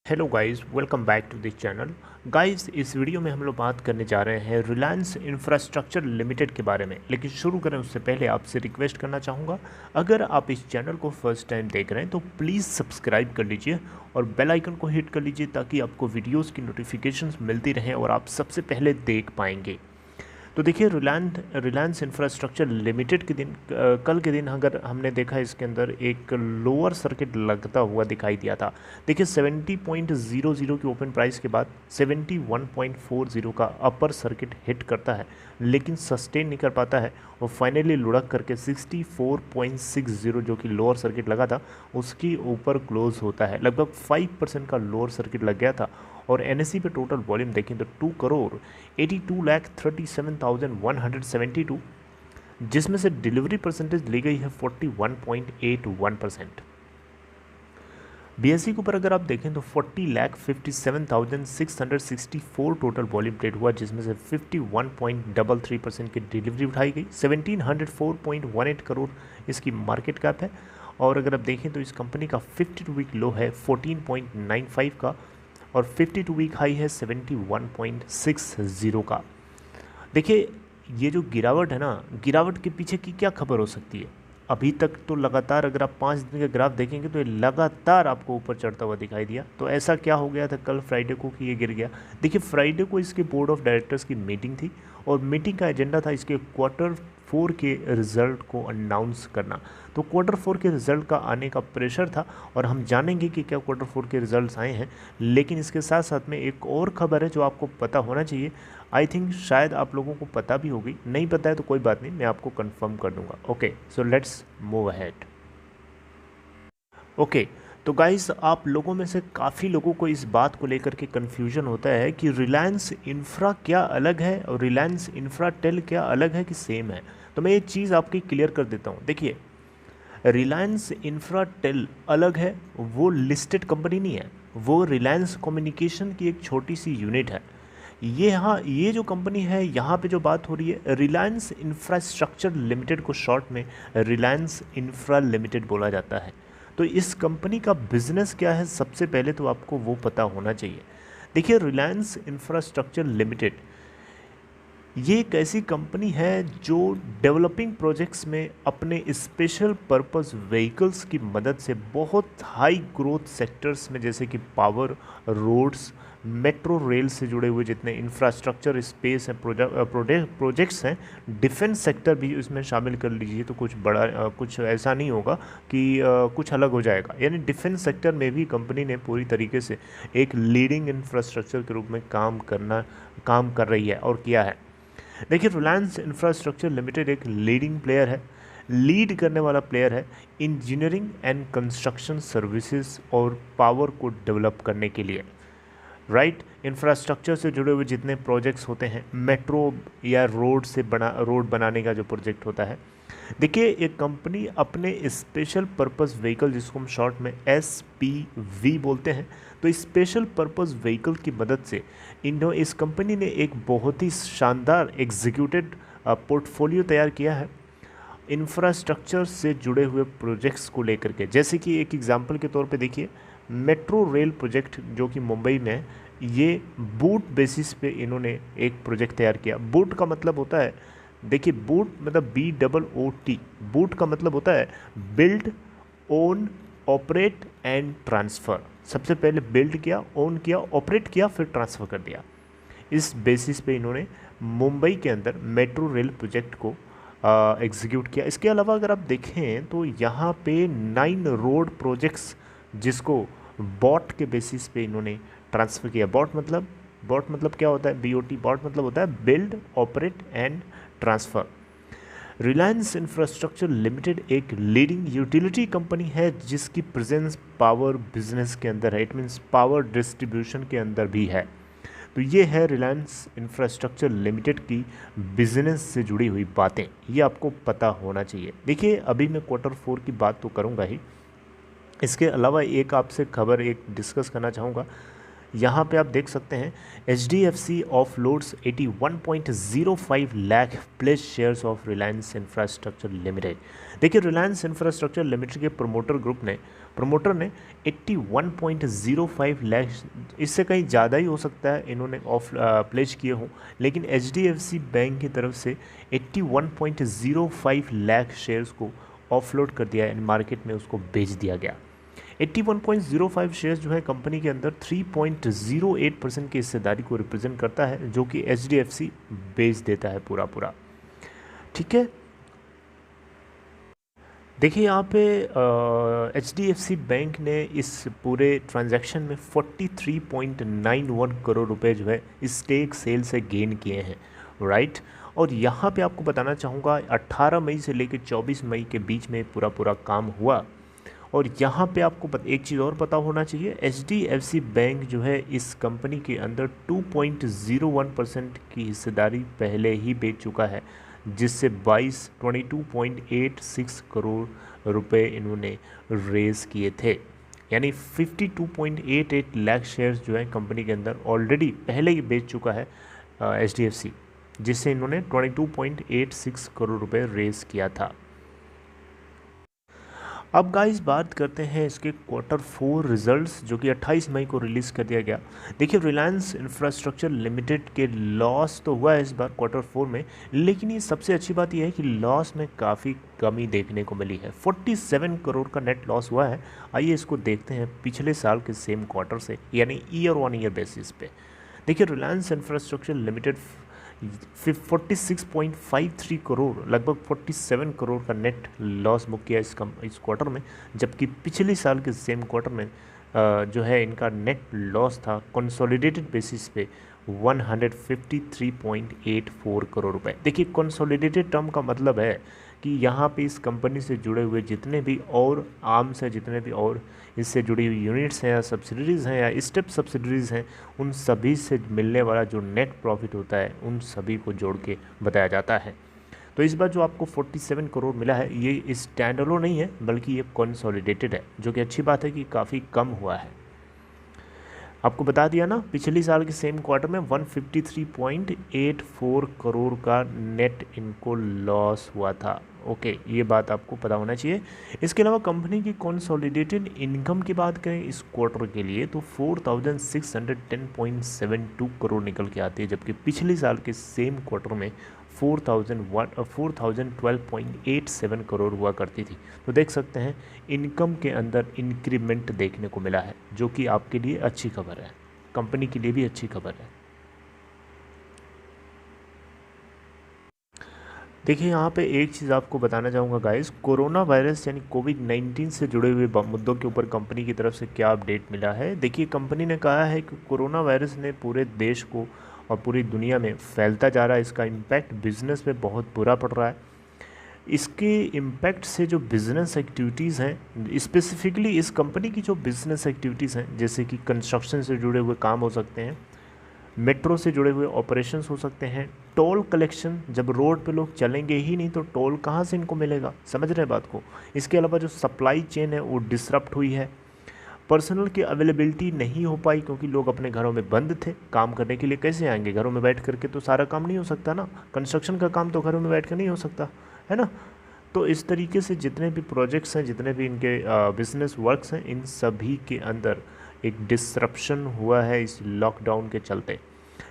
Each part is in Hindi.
Hello guys, welcome back to this channel. Guys, इस वीडियो में हम लोग बात करने जा रहे हैं रिलायंस इंफ्रास्ट्रक्चर लिमिटेड के बारे में। लेकिन शुरू करें उससे पहले आपसे रिक्वेस्ट करना चाहूँगा, अगर आप इस चैनल को फर्स्ट टाइम देख रहे हैं तो प्लीज़ सब्सक्राइब कर लीजिए और बेल आइकन को हिट कर लीजिए ताकि आपको वीडियोज़ की नोटिफिकेशंस मिलती रहें और आप सबसे पहले देख पाएंगे। तो देखिए, रिलायंस इंफ्रास्ट्रक्चर लिमिटेड के दिन कल के दिन अगर हमने देखा, इसके अंदर एक लोअर सर्किट लगता हुआ दिखाई दिया था। देखिए 70.00 की ओपन प्राइस के बाद 71.40 का अपर सर्किट हिट करता है, लेकिन सस्टेन नहीं कर पाता है और फाइनली लुढ़क करके 64.60 जो कि लोअर सर्किट लगा था उसकी ऊपर क्लोज होता है। लगभग 5% का लोअर सर्किट लग गया था। और एनएससी पे टोटल वॉल्यूम देखें तो 2,82,37,172, जिसमें से डिलीवरी परसेंटेज ली गई है 41.81%। बीएससी के ऊपर अगर आप देखें तो 40,57,664 टोटल वॉल्यूम ट्रेड हुआ, जिसमें से 51.33% की डिलीवरी उठाई गई। 1704.18 करोड़ इसकी मार्केट कैप है। और अगर आप देखें तो इस कंपनी का 52 वीक लो है 14.95 का और 52 वीक हाई है 71.60 का। देखिए, ये जो गिरावट है ना, गिरावट के पीछे की क्या खबर हो सकती है? अभी तक तो लगातार अगर आप 5 दिन का ग्राफ देखेंगे तो ये लगातार आपको ऊपर चढ़ता हुआ दिखाई दिया। तो ऐसा क्या हो गया था कल फ्राइडे को कि ये गिर गया? देखिए, फ्राइडे को इसके बोर्ड ऑफ डायरेक्टर्स की मीटिंग थी और मीटिंग का एजेंडा था इसके Q4 के रिज़ल्ट को अनाउंस करना। तो Q4 के रिज़ल्ट का आने का प्रेशर था और हम जानेंगे कि क्या Q4 के रिज़ल्ट्स आए हैं। लेकिन इसके साथ साथ में एक और खबर है जो आपको पता होना चाहिए। आई थिंक शायद आप लोगों को पता भी होगी, नहीं पता है तो कोई बात नहीं, मैं आपको कंफर्म कर दूंगा। Okay, so let's move ahead. Okay, तो गाइस, आप लोगों में से काफ़ी लोगों को इस बात को लेकर के कन्फ्यूजन होता है कि रिलायंस इंफ्रा क्या अलग है और रिलायंस इंफ्राटेल क्या अलग है कि सेम है। तो मैं ये चीज़ आपकी क्लियर कर देता हूँ। देखिए, रिलायंस इंफ्राटेल अलग है, वो लिस्टेड कंपनी नहीं है, वो रिलायंस कम्युनिकेशन की एक छोटी सी यूनिट है। ये जो कंपनी है, यहाँ पे जो बात हो रही है, रिलायंस इंफ्रास्ट्रक्चर लिमिटेड को शॉर्ट में रिलायंस इंफ्रा लिमिटेड बोला जाता है। तो इस कंपनी का बिजनेस क्या है, सबसे पहले तो आपको वो पता होना चाहिए। देखिए, रिलायंस इंफ्रास्ट्रक्चर लिमिटेड ये एक ऐसी कंपनी है जो डेवलपिंग प्रोजेक्ट्स में अपने स्पेशल पर्पस व्हीकल्स की मदद से बहुत हाई ग्रोथ सेक्टर्स में, जैसे कि पावर, रोड्स, मेट्रो रेल से जुड़े हुए जितने इंफ्रास्ट्रक्चर स्पेस हैं, प्रोजेक्ट्स हैं, डिफेंस सेक्टर भी इसमें शामिल कर लीजिए तो कुछ बड़ा कुछ ऐसा नहीं होगा कि कुछ अलग हो जाएगा। यानी डिफेंस सेक्टर में भी कंपनी ने पूरी तरीके से एक लीडिंग इंफ्रास्ट्रक्चर के रूप में काम कर रही है और किया है। देखिए, रिलायंस इंफ्रास्ट्रक्चर लिमिटेड एक लीडिंग प्लेयर है, लीड करने वाला प्लेयर है इंजीनियरिंग एंड कंस्ट्रक्शन सर्विसेज और पावर को डेवलप करने के लिए। राइट, इंफ्रास्ट्रक्चर से जुड़े हुए जितने प्रोजेक्ट्स होते हैं, मेट्रो या रोड बनाने का जो प्रोजेक्ट होता है। देखिए, एक कंपनी अपने स्पेशल पर्पस व्हीकल, जिसको हम शॉर्ट में SPV बोलते हैं, तो स्पेशल पर्पस व्हीकल की मदद से इस कंपनी ने एक बहुत ही शानदार एग्जीक्यूटेड पोर्टफोलियो तैयार किया है इंफ्रास्ट्रक्चर से जुड़े हुए प्रोजेक्ट्स को लेकर के। जैसे कि एक एग्जांपल के तौर पे देखिए, मेट्रो रेल प्रोजेक्ट जो कि मुंबई में है, ये बूट बेसिस पे इन्होंने एक प्रोजेक्ट तैयार किया। बूट का मतलब होता है, देखिए, बूट मतलब BOOT, बूट का मतलब होता है build, own, operate and transfer. सबसे पहले बिल्ड किया, ओन किया, ऑपरेट किया, फिर ट्रांसफ़र कर दिया। इस बेसिस पे इन्होंने मुंबई के अंदर मेट्रो रेल प्रोजेक्ट को एग्जीक्यूट किया। इसके अलावा अगर आप देखें तो यहाँ पे 9 रोड प्रोजेक्ट्स जिसको बॉट के बेसिस पे इन्होंने ट्रांसफ़र किया। बॉट मतलब क्या होता है? BOT, बॉट मतलब होता है build, operate and transfer. Reliance infrastructure limited एक लीडिंग यूटिलिटी कंपनी है जिसकी प्रेजेंस पावर बिजनेस के अंदर है, इट मीन्स पावर डिस्ट्रीब्यूशन के अंदर भी है। तो ये है रिलायंस इंफ्रास्ट्रक्चर लिमिटेड की बिजनेस से जुड़ी हुई बातें, ये आपको पता होना चाहिए। देखिए, अभी मैं Q4 की बात तो करूँगा ही, इसके अलावा एक आपसे खबर एक डिस्कस करना चाहूँगा। यहाँ पे आप देख सकते हैं HDFC ऑफलोड्स 81.05 lakh place shares of Reliance infrastructure limited. देखिए रिलायंस इंफ्रास्ट्रक्चर लिमिटेड के प्रमोटर ने 81.05 लाख, इससे कहीं ज़्यादा ही हो सकता है इन्होंने ऑफ प्लेज किए हों, लेकिन HDFC बैंक की तरफ से 81.05 लाख शेयर्स को ऑफलोड कर दिया, मार्केट में उसको बेच दिया गया। 81.05 शेयर्स जो है कंपनी के अंदर 3.08% की हिस्सेदारी को रिप्रेजेंट करता है, जो कि HDFC बेच देता है पूरा। ठीक है, देखिए यहाँ पे HDFC बैंक ने इस पूरे ट्रांजैक्शन में 43.91 करोड़ रुपए जो है स्टेक सेल से गेन किए हैं, राइट। और यहाँ पे आपको बताना चाहूँगा 18 मई से लेकर 24 मई के बीच में पूरा काम हुआ। और यहाँ पे आपको एक चीज़ और पता होना चाहिए, HDFC बैंक जो है इस कंपनी के अंदर 2.01% की हिस्सेदारी पहले ही बेच चुका है, जिससे 22.86 करोड़ रुपए इन्होंने रेज़ किए थे। यानी 52.88 लाख शेयर्स जो है कंपनी के अंदर ऑलरेडी पहले ही बेच चुका है HDFC, जिससे इन्होंने 22.86 करोड़ रुपए रेज़ किया था। अब गाइस बात करते हैं इसके Q4 रिजल्ट्स, जो कि 28 मई को रिलीज़ कर दिया गया। देखिए रिलायंस इंफ्रास्ट्रक्चर लिमिटेड के लॉस तो हुआ है इस बार Q4 में, लेकिन ये सबसे अच्छी बात यह है कि लॉस में काफ़ी कमी देखने को मिली है। 47 करोड़ का नेट लॉस हुआ है। आइए इसको देखते हैं पिछले साल के सेम क्वार्टर से, यानी ईयर ऑन ईयर बेसिस पे। देखिए रिलायंस इंफ्रास्ट्रक्चर लिमिटेड 46.53 करोड़, लगभग 47 करोड़ का नेट लॉस बुक किया इस क्वार्टर में, जबकि पिछले साल के सेम क्वार्टर में जो है इनका नेट लॉस था कंसोलिडेटेड बेसिस पे 153.84 करोड़ रुपए। देखिए कंसोलिडेटेड टर्म का मतलब है कि यहाँ पे इस कंपनी से जुड़े हुए जितने भी और आर्म्स हैं, जितने भी और इससे जुड़ी हुई यूनिट्स हैं या सब्सिडरीज़ हैं या स्टेप सब्सिडरीज़ हैं, उन सभी से मिलने वाला जो नेट प्रॉफिट होता है उन सभी को जोड़ के बताया जाता है। तो इस बार जो आपको 47 करोड़ मिला है ये स्टैंड अलोन नहीं है, बल्कि ये कंसोलिडेटेड है, जो कि अच्छी बात है कि काफ़ी कम हुआ है। आपको बता दिया ना, पिछली साल के सेम क्वार्टर में 153.84 करोड़ का नेट इनको लॉस हुआ था। ओके, ये बात आपको पता होना चाहिए। इसके अलावा कंपनी की कंसोलिडेटेड इनकम की बात करें इस क्वार्टर के लिए तो 4610.72 करोड़ निकल के आती है, जबकि पिछले साल के सेम क्वार्टर में 4012.87 करोड़ हुआ करती थी। तो देख सकते हैं इनकम के अंदर इंक्रीमेंट देखने को मिला है, जो कि आपके लिए अच्छी खबर है, कंपनी के लिए भी अच्छी खबर है। देखिए यहाँ पे एक चीज़ आपको बताना चाहूँगा गाइस, कोरोना वायरस यानी कोविड-19 से जुड़े हुए मुद्दों के ऊपर कंपनी की तरफ से क्या अपडेट मिला है। देखिए कंपनी ने कहा है कि कोरोना वायरस ने पूरे देश को और पूरी दुनिया में फैलता जा रहा है, इसका इम्पैक्ट बिजनेस पे बहुत बुरा पड़ रहा है। इसके इम्पैक्ट से जो बिज़नेस एक्टिविटीज़ हैं, स्पेसिफिकली इस कंपनी की जो बिज़नेस एक्टिविटीज़ हैं, जैसे कि कंस्ट्रक्शन से जुड़े हुए काम हो सकते हैं, मेट्रो से जुड़े हुए ऑपरेशंस हो सकते हैं, टोल कलेक्शन, जब रोड पे लोग चलेंगे ही नहीं तो टोल कहाँ से इनको मिलेगा, समझ रहे हैं बात को। इसके अलावा जो सप्लाई चेन है वो डिसरप्ट हुई है, पर्सनल की अवेलेबिलिटी नहीं हो पाई क्योंकि लोग अपने घरों में बंद थे, काम करने के लिए कैसे आएंगे, घरों में बैठ करके तो सारा काम नहीं हो सकता ना, कंस्ट्रक्शन का काम तो घरों में बैठ कर नहीं हो सकता है ना। तो इस तरीके से जितने भी प्रोजेक्ट्स हैं, जितने भी इनके बिजनेस वर्क्स हैं, इन सभी के अंदर एक डिसरप्शन हुआ है इस लॉकडाउन के चलते,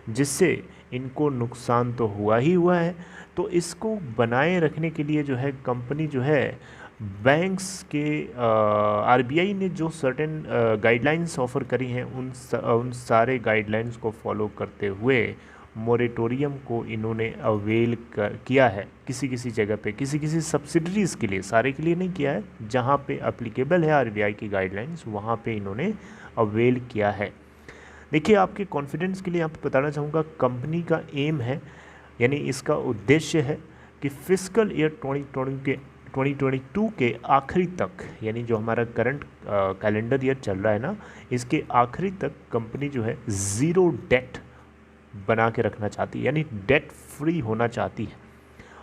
जिससे इनको नुकसान तो हुआ ही हुआ है। तो इसको बनाए रखने के लिए जो है कंपनी जो है बैंक्स के RBI ने जो सर्टेन गाइडलाइंस ऑफ़र करी हैं उन सारे गाइडलाइंस को फॉलो करते हुए मोरेटोरियम को इन्होंने अवेल किया है किसी किसी जगह पे, किसी किसी सब्सिडरीज़ के लिए, सारे के लिए नहीं किया है, जहाँ पे एप्लीकेबल है RBI की गाइडलाइंस वहाँ पे इन्होंने अवेल किया है। देखिए आपके कॉन्फिडेंस के लिए यहाँ पे बताना चाहूँगा, कंपनी का एम है यानी इसका उद्देश्य है कि फिस्कल ईयर 2022 के आखिरी तक, यानी जो हमारा करंट कैलेंडर ईयर चल रहा है ना, इसके आखिरी तक कंपनी जो है ज़ीरो डेट बना के रखना चाहती है, यानी डेट फ्री होना चाहती है।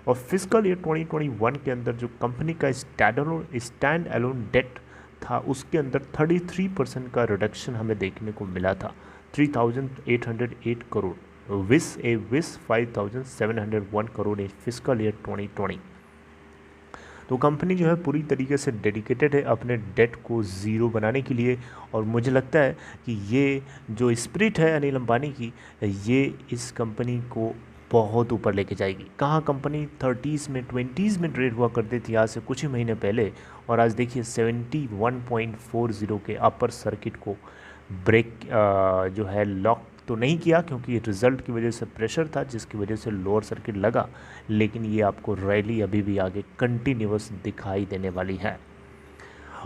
और फिस्कल ईयर 2021 के अंदर जो कंपनी का स्टैंड अलोन डेट था उसके अंदर 33% का रिडक्शन हमें देखने को मिला था। 3,808 करोड़, विस 5,701 करोड़ इन फिजिकल ईयर 2020। तो कंपनी जो है पूरी तरीके से डेडिकेटेड है अपने डेट को ज़ीरो बनाने के लिए, और मुझे लगता है कि ये जो स्पिरिट है अनिल अंबानी की, ये इस कंपनी को बहुत ऊपर लेके जाएगी। कहाँ कंपनी 30s में 20s में ट्रेड हुआ करती थी आज से कुछ ही महीने पहले, और आज देखिए 71.40 के अपर सर्किट को ब्रेक जो है लॉक तो नहीं किया, क्योंकि रिज़ल्ट की वजह से प्रेशर था जिसकी वजह से लोअर सर्किट लगा, लेकिन ये आपको रैली अभी भी आगे कंटिन्यूअस दिखाई देने वाली है।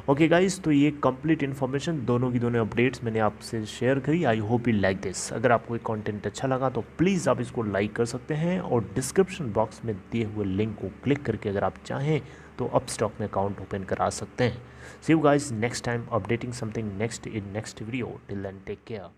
ओके गाइस, तो ये कंप्लीट इन्फॉर्मेशन दोनों की दोनों अपडेट्स मैंने आपसे शेयर करी। I hope you like this. अगर आपको ये कंटेंट अच्छा लगा तो प्लीज़ आप इसको लाइक कर सकते हैं, और डिस्क्रिप्शन बॉक्स में दिए हुए लिंक को क्लिक करके अगर आप चाहें तो अपस्टॉक में अकाउंट ओपन करा सकते हैं। See you guys next time updating something next in next video. Till then take care.